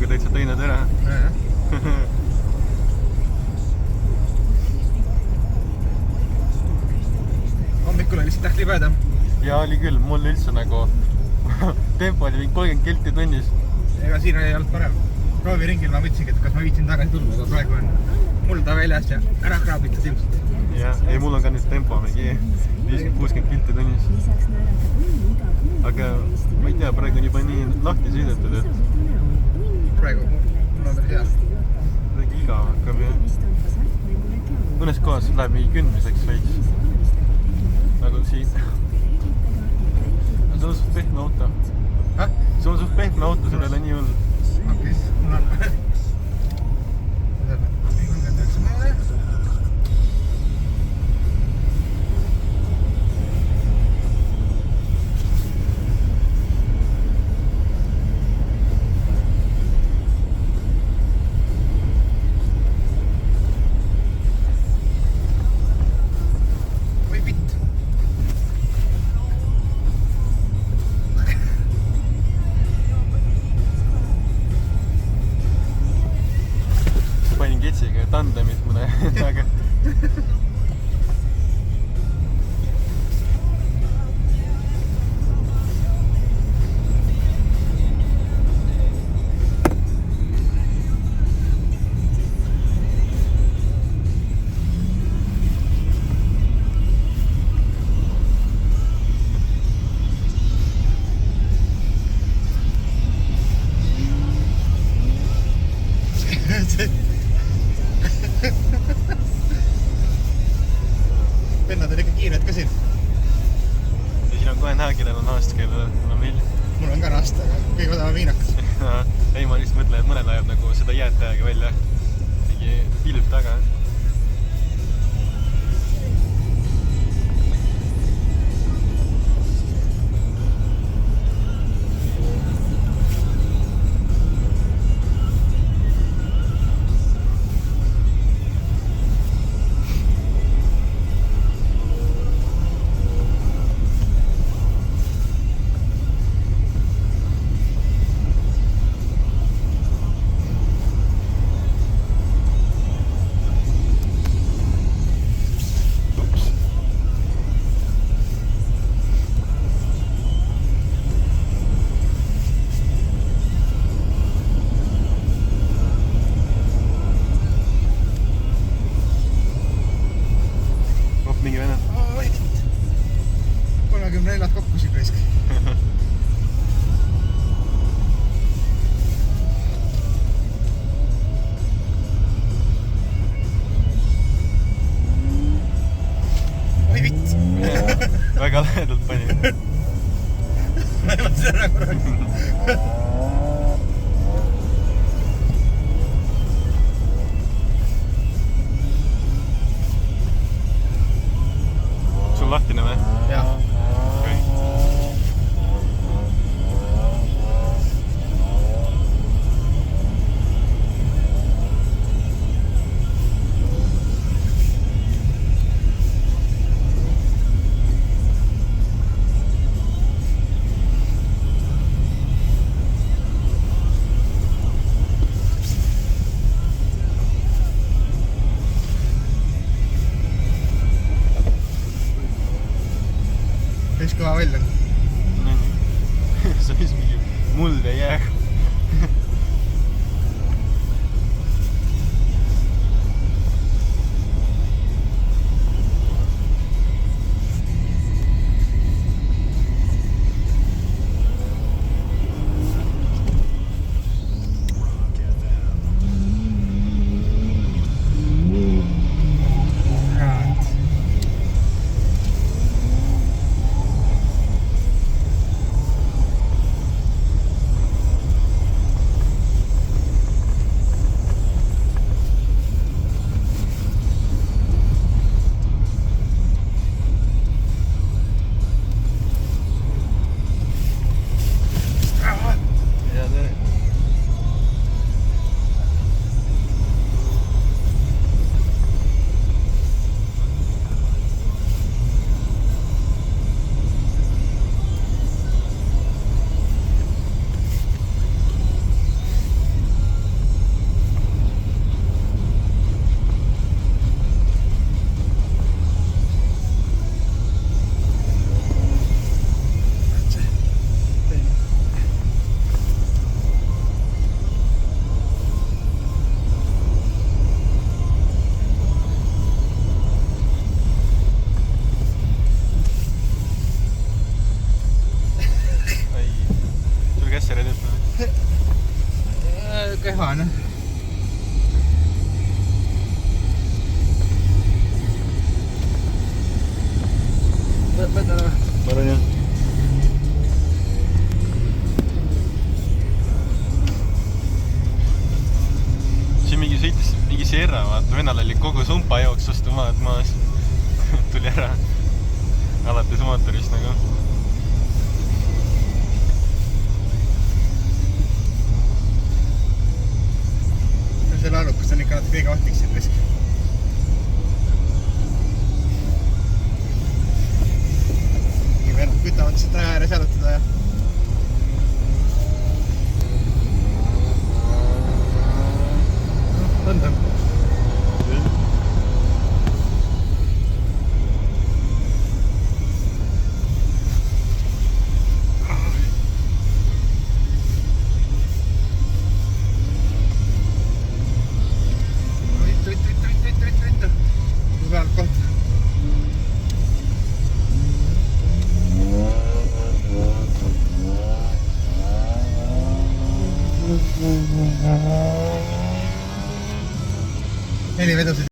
täitsa teine tere. Hommikul oli lihtsalt ählipäeda. Ja oli küll, mul üldse nagu tempo oli 30 kilti tunnis. Ega siin ei olnud parem. Prooviringil ma mõtlesingi, et kas ma viitsin tagasi tulla, aga praegu on mulda väljas ja ära kraabitud ilmselt. Jah, ei mul on ka nüüd tempo mingi 50-60 kilti tunnis. Aga ma ei tea, praegu on juba nii lahti sõidetud, et praegu mul on päris hea. Kuidagi igav hakkab ja mõnes kohas läheb mingi kündmiseks veits. Nagu siin. See on suht pehme auto. See on suht pehme auto, sul ei ole nii hull. Okei, mul on 39 meele. Või pitt. Panin ketsiga tandemit mõne aga Vennad on ikka kiired ka siin. ja siin on kohe näha, kellel on aasta, kellel on meil. Mul on ka naasta, aga kõige odavam viinakas. Ei, ma lihtsalt mõtlen, et mõnel ajab nagu seda jäätäjaga välja. Mingi pilv taga. Mingi vene. 34 kokku siin raisk. Oi vitt! Väga lähedalt pani. Ma ei mõtle ära korraga. Sul lahtine või? Jah. Okay. Päris kõva välja. See on mingi muld ja jää. teha, noh. Võtta või? Ma arvan jah. Siin mingi sõitis mingi Sierra, vaata, vennal oli kogu sumpa jooks vastu maad maas. Tuli ära. Alates mootorist nagu. Selle alukus on ikka natuke kõige ohtlik siin risk. Nii vennad kütavad seda ääres jalutada ja on. Pealt koht. Heli vedusid